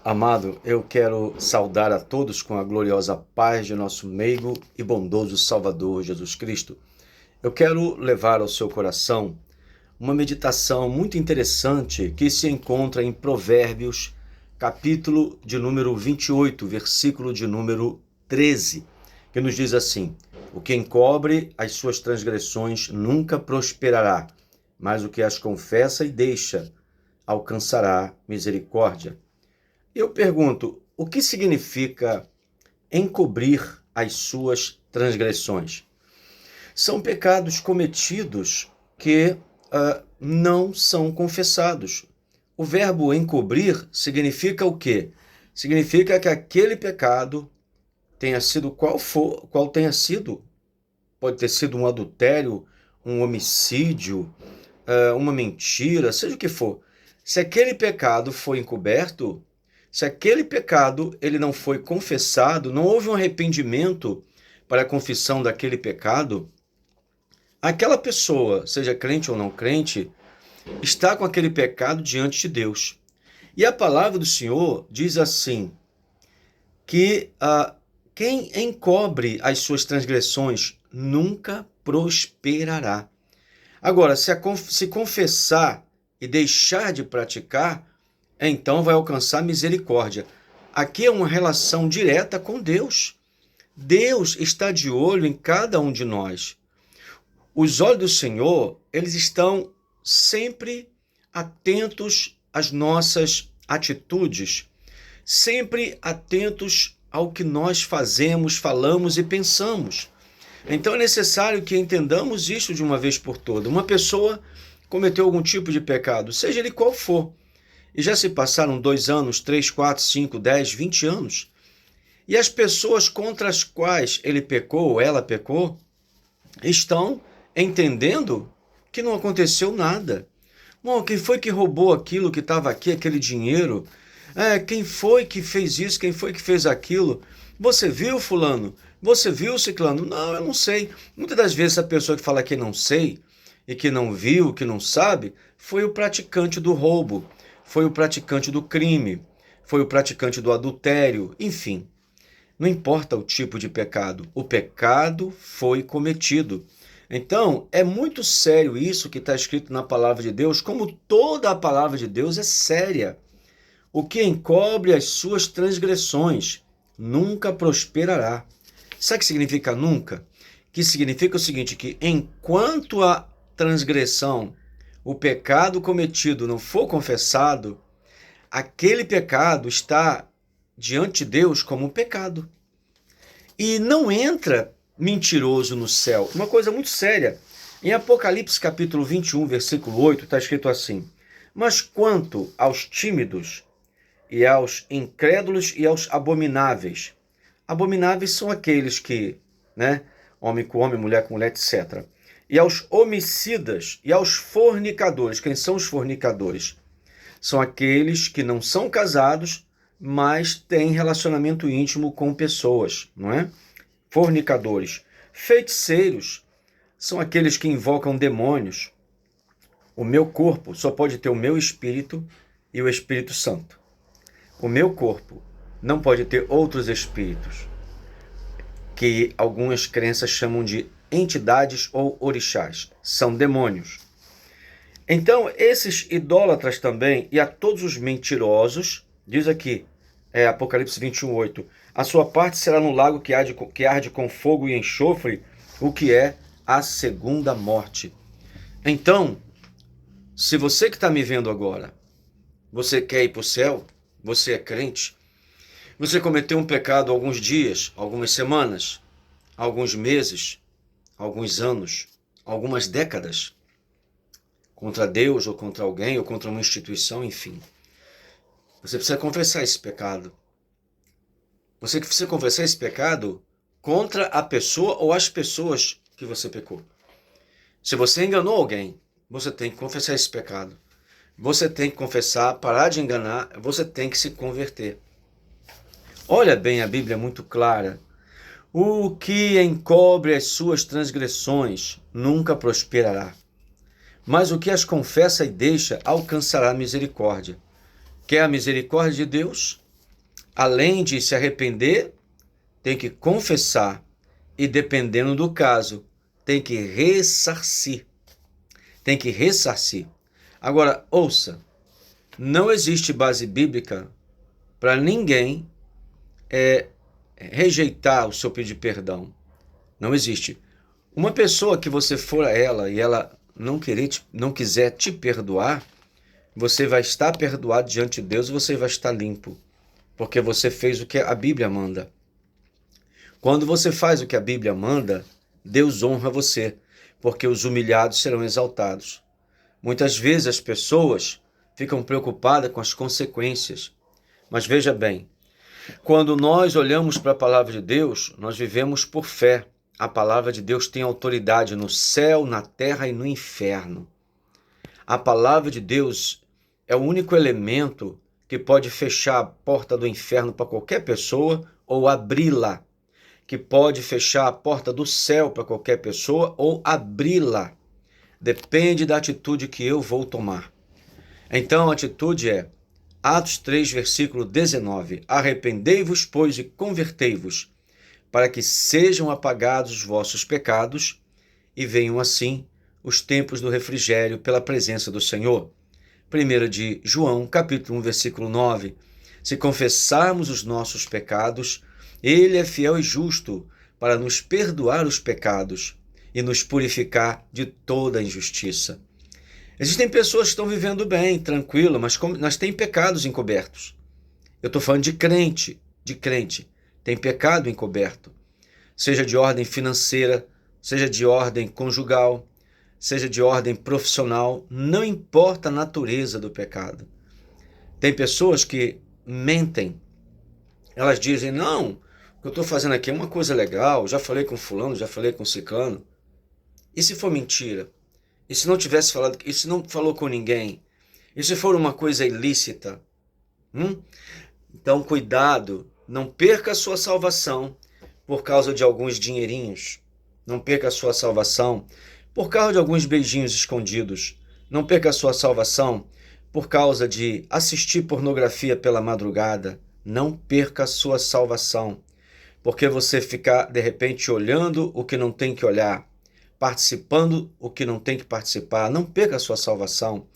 Amado, eu quero saudar a todos com a gloriosa paz de nosso meigo e bondoso Salvador Jesus Cristo. Eu quero levar ao seu coração uma meditação muito interessante que se encontra em Provérbios, capítulo de número 28, versículo de número 13, que nos diz assim: o que encobre as suas transgressões nunca prosperará, mas o que as confessa e deixa alcançará misericórdia. Eu pergunto, o que significa encobrir as suas transgressões? São pecados cometidos que não são confessados. O verbo encobrir significa o quê? Significa que aquele pecado tenha sido qual tenha sido, pode ter sido um adultério, um homicídio, uma mentira, seja o que for. Se aquele pecado foi encoberto, se aquele pecado ele não foi confessado, não houve um arrependimento para a confissão daquele pecado, aquela pessoa, seja crente ou não crente, está com aquele pecado diante de Deus. E a palavra do Senhor diz assim, que quem encobre as suas transgressões nunca prosperará. Agora, se confessar e deixar de praticar, então vai alcançar misericórdia. Aqui é uma relação direta com Deus. Deus está de olho em cada um de nós. Os olhos do Senhor, eles estão sempre atentos às nossas atitudes, sempre atentos ao que nós fazemos, falamos e pensamos. Então é necessário que entendamos isso de uma vez por todas. Uma pessoa cometeu algum tipo de pecado, seja ele qual for, e já se passaram 2 anos, 3, 4, 5, 10, 20 anos, e as pessoas contra as quais ele pecou ou ela pecou estão entendendo que não aconteceu nada. Bom, quem foi que roubou aquilo que estava aqui, aquele dinheiro? Quem foi que fez isso? Quem foi que fez aquilo? Você viu, fulano? Você viu, ciclano? Não, eu não sei. Muitas das vezes a pessoa que fala que não sei e que não viu, que não sabe, foi o praticante do roubo, foi o praticante do crime, foi o praticante do adultério, enfim. Não importa o tipo de pecado, o pecado foi cometido. Então, é muito sério isso que está escrito na palavra de Deus, como toda a palavra de Deus é séria. O que encobre as suas transgressões nunca prosperará. Sabe o que significa nunca? Que significa o seguinte, que enquanto a transgressão, o pecado cometido não for confessado, aquele pecado está diante de Deus como um pecado. E não entra mentiroso no céu. Uma coisa muito séria. Em Apocalipse capítulo 21, versículo 8, está escrito assim: mas quanto aos tímidos e aos incrédulos e aos abomináveis. Abomináveis são aqueles que, homem com homem, mulher com mulher, etc. E aos homicidas e aos fornicadores. Quem são os fornicadores? São aqueles que não são casados, mas têm relacionamento íntimo com pessoas, não é? Fornicadores. Feiticeiros são aqueles que invocam demônios. O meu corpo só pode ter o meu espírito e o Espírito Santo. O meu corpo não pode ter outros espíritos, que algumas crenças chamam de entidades ou orixás. São demônios. Então, esses idólatras também, e a todos os mentirosos, diz aqui, Apocalipse 21, 8, a sua parte será no lago que arde com fogo e enxofre, o que é a segunda morte. Então, se você que está me vendo agora, você quer ir para o céu, você é crente, você cometeu um pecado há alguns dias, algumas semanas, alguns meses, alguns anos, algumas décadas, contra Deus ou contra alguém ou contra uma instituição, enfim. Você precisa confessar esse pecado. Você precisa confessar esse pecado contra a pessoa ou as pessoas que você pecou. Se você enganou alguém, você tem que confessar esse pecado. Você tem que confessar, parar de enganar, você tem que se converter. Olha bem, a Bíblia é muito clara. O que encobre as suas transgressões nunca prosperará, mas o que as confessa e deixa alcançará misericórdia. Quer a misericórdia de Deus? além de se arrepender, tem que confessar e, dependendo do caso, tem que ressarcir. Tem que ressarcir. Agora, ouça, não existe base bíblica para ninguém rejeitar o seu pedido de perdão. Não existe. Uma pessoa que você for a ela e ela não quiser te perdoar, você vai estar perdoado diante de Deus e você vai estar limpo, porque você fez o que a Bíblia manda. Quando você faz o que a Bíblia manda, Deus honra você, porque os humilhados serão exaltados. Muitas vezes as pessoas ficam preocupadas com as consequências, mas veja bem, quando nós olhamos para a palavra de Deus, nós vivemos por fé. A palavra de Deus tem autoridade no céu, na terra e no inferno. A palavra de Deus é o único elemento que pode fechar a porta do inferno para qualquer pessoa ou abri-la, que pode fechar a porta do céu para qualquer pessoa ou abri-la. Depende da atitude que eu vou tomar. Então a atitude é Atos 3, versículo 19. Arrependei-vos, pois, e convertei-vos, para que sejam apagados os vossos pecados e venham assim os tempos do refrigério pela presença do Senhor. 1 de João, capítulo 1, versículo 9. Se confessarmos os nossos pecados, Ele é fiel e justo para nos perdoar os pecados e nos purificar de toda a injustiça. Existem pessoas que estão vivendo bem, tranquilo, mas têm pecados encobertos. Eu estou falando de crente. Tem pecado encoberto. Seja de ordem financeira, seja de ordem conjugal, seja de ordem profissional, não importa a natureza do pecado. Tem pessoas que mentem. Elas dizem, não, o que eu estou fazendo aqui é uma coisa legal, já falei com fulano, já falei com ciclano. E se for mentira? E se não tivesse falado, e se não falou com ninguém? E se for uma coisa ilícita? Então, cuidado, não perca a sua salvação por causa de alguns dinheirinhos. Não perca a sua salvação por causa de alguns beijinhos escondidos. Não perca a sua salvação por causa de assistir pornografia pela madrugada. Não perca a sua salvação, porque você ficar, de repente, olhando o que não tem que olhar, participando o que não tem que participar. Não perca a sua salvação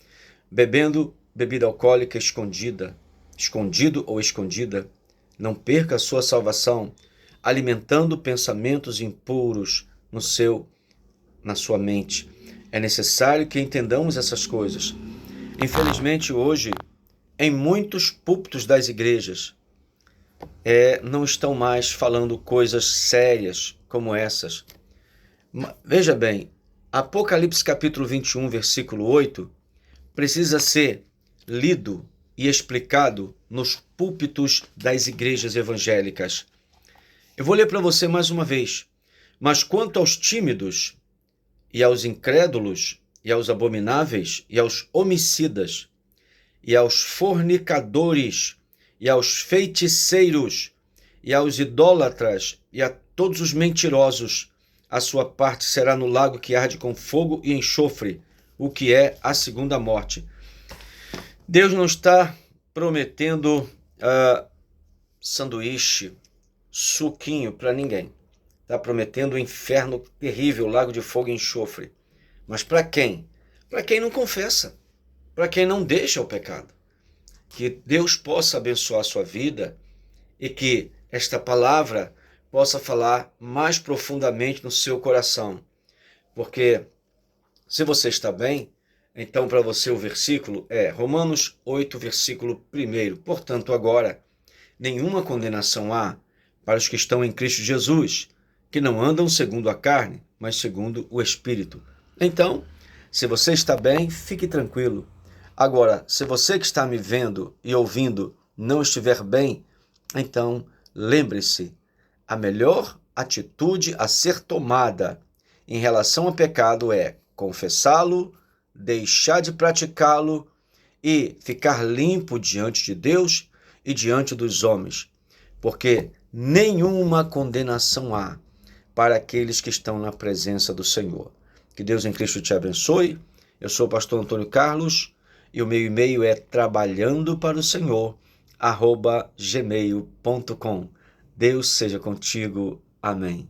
bebendo bebida alcoólica escondida, escondido ou escondida. Não perca a sua salvação alimentando pensamentos impuros na sua mente. É necessário que entendamos essas coisas. Infelizmente, hoje, em muitos púlpitos das igrejas, não estão mais falando coisas sérias como essas. Veja bem, Apocalipse capítulo 21, versículo 8, precisa ser lido e explicado nos púlpitos das igrejas evangélicas. Eu vou ler para você mais uma vez. Mas quanto aos tímidos, e aos incrédulos, e aos abomináveis, e aos homicidas, e aos fornicadores, e aos feiticeiros, e aos idólatras, e a todos os mentirosos, a sua parte será no lago que arde com fogo e enxofre, o que é a segunda morte. Deus não está prometendo sanduíche, suquinho para ninguém. Está prometendo um inferno terrível, lago de fogo e enxofre. Mas para quem? Para quem não confessa, para quem não deixa o pecado. Que Deus possa abençoar a sua vida e que esta palavra possa falar mais profundamente no seu coração. Porque se você está bem, então para você o versículo é Romanos 8, versículo 1. Portanto, agora, nenhuma condenação há para os que estão em Cristo Jesus, que não andam segundo a carne, mas segundo o Espírito. Então, se você está bem, fique tranquilo. Agora, se você que está me vendo e ouvindo não estiver bem, então lembre-se, a melhor atitude a ser tomada em relação ao pecado é confessá-lo, deixar de praticá-lo e ficar limpo diante de Deus e diante dos homens, porque nenhuma condenação há para aqueles que estão na presença do Senhor. Que Deus em Cristo te abençoe. Eu sou o pastor Antônio Carlos e o meu e-mail é trabalhando para o Senhor meigo@gmail.com. Deus seja contigo. Amém.